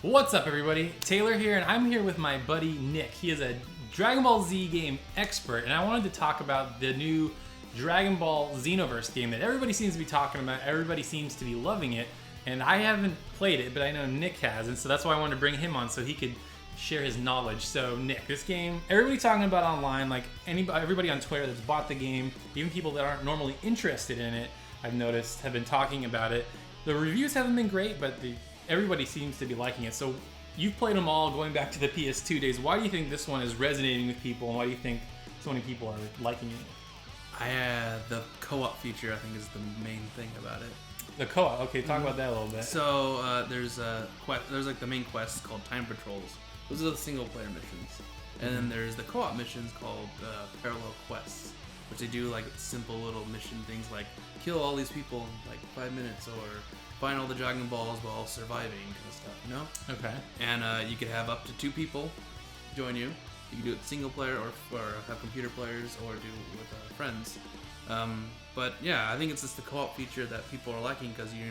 What's up, everybody? Taylor here, and I'm here with my buddy Nick. He is a Dragon Ball Z game expert, and I wanted to talk about the new Dragonball Xenoverse game that everybody seems to be talking about. Everybody seems to be loving it, and I haven't played it, but I know Nick has, and so that's why I wanted to bring him on so he could share his knowledge. So, Nick, this game, everybody talking about online, like everybody on Twitter that's bought the game, even people that aren't normally interested in it, I've noticed, have been talking about it. The reviews haven't been great, but everybody seems to be liking it. So you've played them all going back to the PS2 days. Why do you think this one is resonating with people, and why do you think so many people are liking it? The co-op feature, I think, is the main thing about it. The co-op. Okay, talk about that a little bit. So there's like the main quest called Time Patrols. Those are the single-player missions, and then there's the co-op missions called Parallel Quests, which they do like simple little mission things like kill all these people in like 5 minutes, or find all the Dragon Balls while surviving, kind of stuff, you know? Okay. And you could have up to 2 people join you. You can do it single player, or have computer players, or do it with friends. But yeah, I think it's just the co-op feature that people are liking, because you're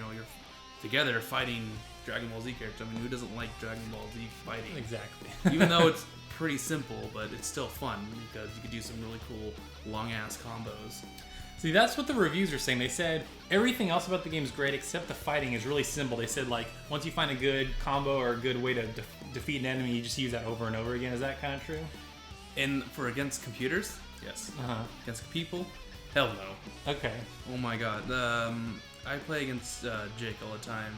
together fighting Dragon Ball Z characters. I mean, who doesn't like Dragon Ball Z fighting? Exactly. Even though it's pretty simple, but it's still fun because you could do some really cool long ass combos. See, that's what the reviews are saying. They said everything else about the game is great except the fighting is really simple. They said, like, once you find a good combo or a good way to defeat an enemy, you just use that over and over again. Is that kind of true? And for against computers, yes. Against people, hell no. Okay. Oh my god. I play against Jake all the time.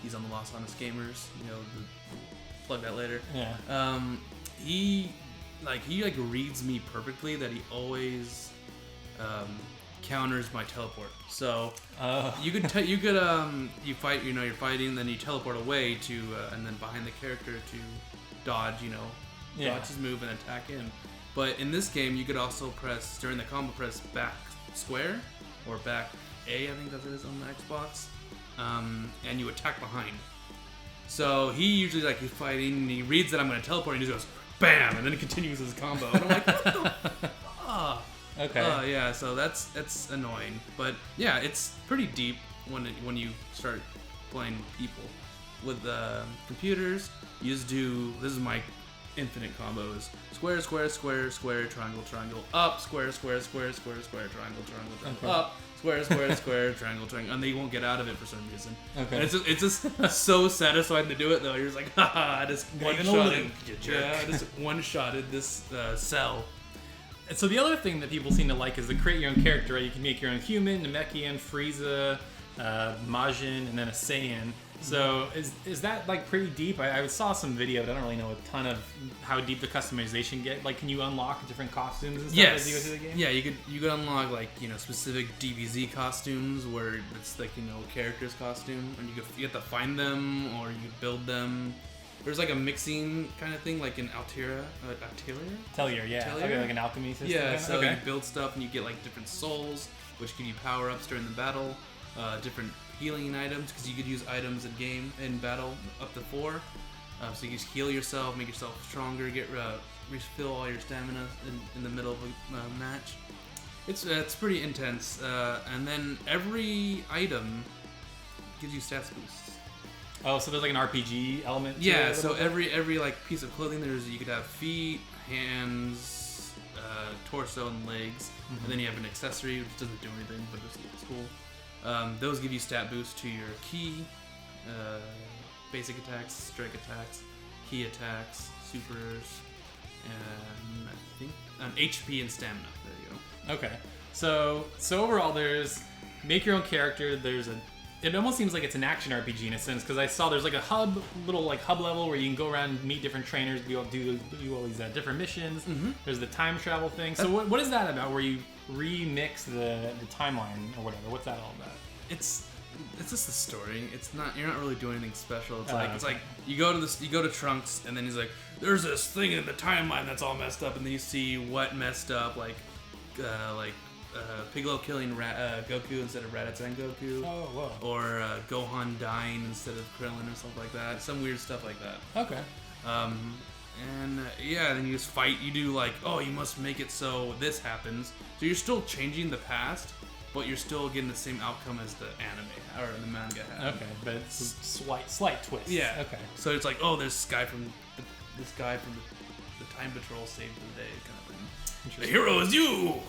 He's on the Los Angeles Gamers. Plug that later. Yeah. He reads me perfectly. That he always counters my teleport. So you fight. You're fighting, then you teleport away to, and then behind the character to dodge. Dodge his move and attack in. But in this game, you could also press during the combo, press back square or back A. I think that is on the Xbox, and you attack behind. So he usually he's fighting, and he reads that I'm going to teleport, and he just goes bam, and then he continues his combo. And I'm like, what the fuck? Okay. Yeah, so that's annoying, but yeah, it's pretty deep when you start playing people. With computers, you just do, this is my infinite combos: square, square, square, square, triangle, triangle, up, square, square, square, square, square, triangle, triangle, triangle, up, square, square, square, triangle, triangle, and they won't get out of it for some reason. Okay. And it's just so satisfying to do it though. You're just like, haha, I just one-shotted. Yeah, I just one-shotted this cell. And so the other thing that people seem to like is the create your own character, right? You can make your own human, Namekian, Frieza, Majin, and then a Saiyan. So is that like pretty deep? I saw some video, but I don't really know a ton of how deep the customization get. Like, can you unlock different costumes and stuff as you go through the game? Yeah, you could unlock specific DBZ costumes where it's character's costume, and you have to find them or you build them. There's like a mixing kind of thing, like in Atelier, yeah. Okay, like an alchemy system. Yeah, so you build stuff and you get like different souls, which give you power-ups during the battle, different healing items, because you could use items in battle up to 4. So you can just heal yourself, make yourself stronger, refill all your stamina in the middle of a match. It's pretty intense, and then every item gives you stats boosts. Oh, so there's like an RPG element to it? So every like piece of clothing, you could have feet, hands, torso, and legs, and then you have an accessory which doesn't do anything, but it's cool. Those give you stat boosts to your ki, basic attacks, strike attacks, ki attacks, supers, and I think HP and stamina. There you go. Okay, so overall, there's make your own character. It almost seems like it's an action RPG in a sense, because I saw there's like a hub level where you can go around and meet different trainers, do all these different missions. Mm-hmm. There's the time travel thing. So what is that about, where you remix the timeline or whatever? What's that all about? It's just the story. You're not really doing anything special. It's like you go to Trunks, and then he's like, there's this thing in the timeline that's all messed up, and then you see what messed up, like Piccolo killing Goku instead of Raditz Goku. Oh, whoa. Or Gohan dying instead of Krillin or something like that. Some weird stuff like that. Okay. And then you just fight. You do you must make it so this happens. So you're still changing the past, but you're still getting the same outcome as the anime or the manga had. Okay, but it's a slight twist. Yeah. Okay. So it's like, oh, this guy from the Time Patrol saved the day, kind of thing. The hero is you.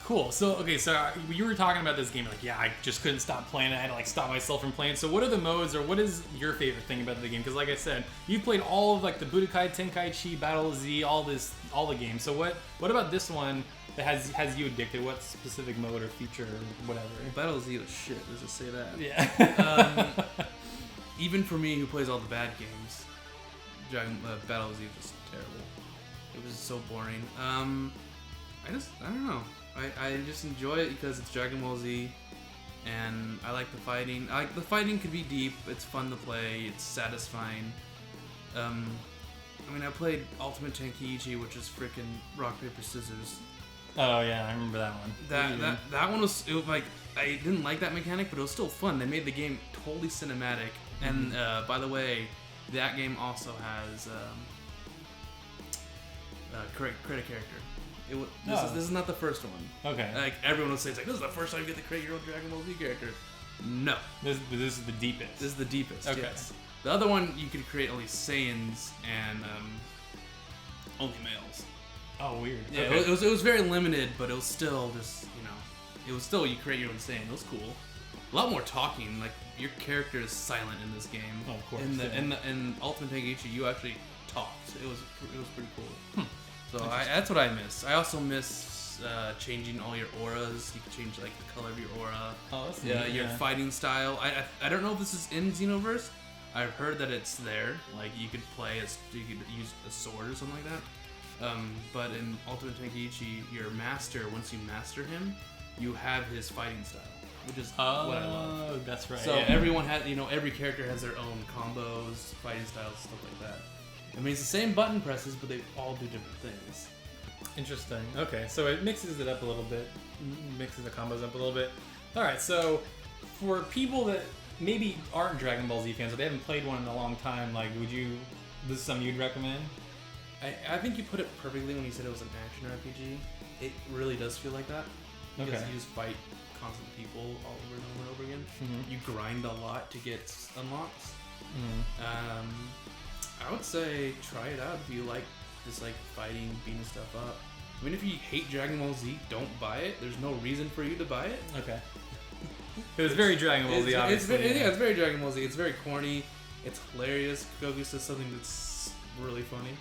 Cool. So okay, so you were talking about this game, like, yeah, I just couldn't stop playing it. I had to like stop myself from playing. So what are the modes, or what is your favorite thing about the game? Because like I said, you've played all of like the Budokai Tenkaichi, Battle Z, all the games. So what about this one that has you addicted? What specific mode or feature or whatever? Battle Z was shit. Let's just say that. Yeah. Even for me, who plays all the bad games, Battle Z was just terrible. It was so boring. I don't know. I just enjoy it because it's Dragon Ball Z, and I like the fighting. The fighting could be deep. It's fun to play. It's satisfying. I mean, I played Ultimate Tenkaichi, which is freaking rock paper scissors. Oh yeah, I remember that one. That one was like, I didn't like that mechanic, but it was still fun. They made the game totally cinematic. And by the way, that game also has create a character. This is not the first one. Okay. Like everyone will say, it's like, this is the first time you get to create your own Dragon Ball Z character. No. This is the deepest. This is the deepest. Okay. Yes. The other one, you could create only Saiyans and only males. Oh, weird. Yeah, okay. it was very limited, but it was still just, it was still, you create your own Saiyan. It was cool. A lot more talking. Like, your character is silent in this game. Oh, of course. In Ultimate Tenkaichi, you actually talked. It was pretty cool. So that's what I miss. I also miss changing all your auras. You can change like the color of your aura. Oh, that's neat. Your fighting style. I don't know if this is in Xenoverse. I've heard that it's there. Like you could use a sword or something like that. But in Ultimate Tenkaichi, your master, once you master him, you have his fighting style, which is what I love. Oh, that's right. So everyone had, every character has their own combos, fighting styles, stuff like that. I mean, it's the same button presses, but they all do different things. Interesting. Okay, so it mixes it up a little bit, mixes the combos up a little bit. All right, so for people that maybe aren't Dragon Ball Z fans, or they haven't played one in a long time, like, this is something you'd recommend? I think you put it perfectly when you said it was an action RPG. It really does feel like that. Because you just fight constant people all over and over and over again. Mm-hmm. You grind a lot to get unlocks. Mm-hmm. I would say try it out if you like this like fighting, beating stuff up. I mean, if you hate Dragon Ball Z, don't buy it. There's no reason for you to buy it. Okay. It's very Dragon Ball Z, obviously. It's very Dragon Ball Z. It's very corny. It's hilarious. Goku says something that's really funny.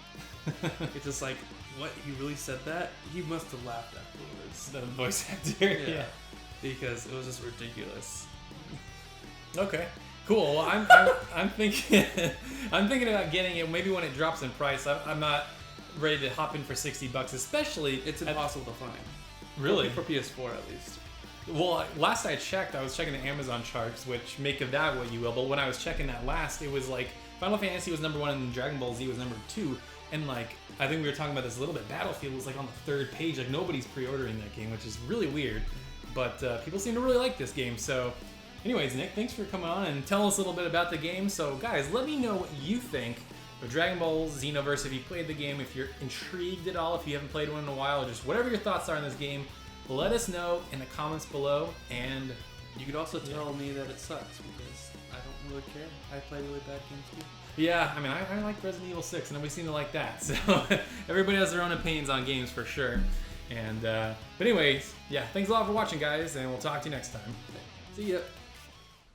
It's just like, what? He really said that? He must have laughed afterwards. The voice actor, yeah. Because it was just ridiculous. Okay. Cool. Well, I'm thinking about getting it maybe when it drops in price. I'm not ready to hop in for $60, especially it's impossible to find. Really? For PS4 at least. Well, last I checked, I was checking the Amazon charts, which make of that what you will. But when I was checking that last, it was like Final Fantasy was number 1 and Dragon Ball Z was number 2. And like I think we were talking about this a little bit. Battlefield was like on the 3rd page. Like nobody's pre-ordering that game, which is really weird. But people seem to really like this game. So. Anyways, Nick, thanks for coming on and telling us a little bit about the game. So, guys, let me know what you think of Dragon Ball Xenoverse. If you played the game, if you're intrigued at all, if you haven't played one in a while, or just whatever your thoughts are on this game, let us know in the comments below. And you could also tell me that it sucks because I don't really care. I play really bad games too. Yeah, I mean, I like Resident Evil 6, and nobody seemed to like that. So, everybody has their own opinions on games for sure. And, but anyways, yeah, thanks a lot for watching, guys, and we'll talk to you next time. See ya.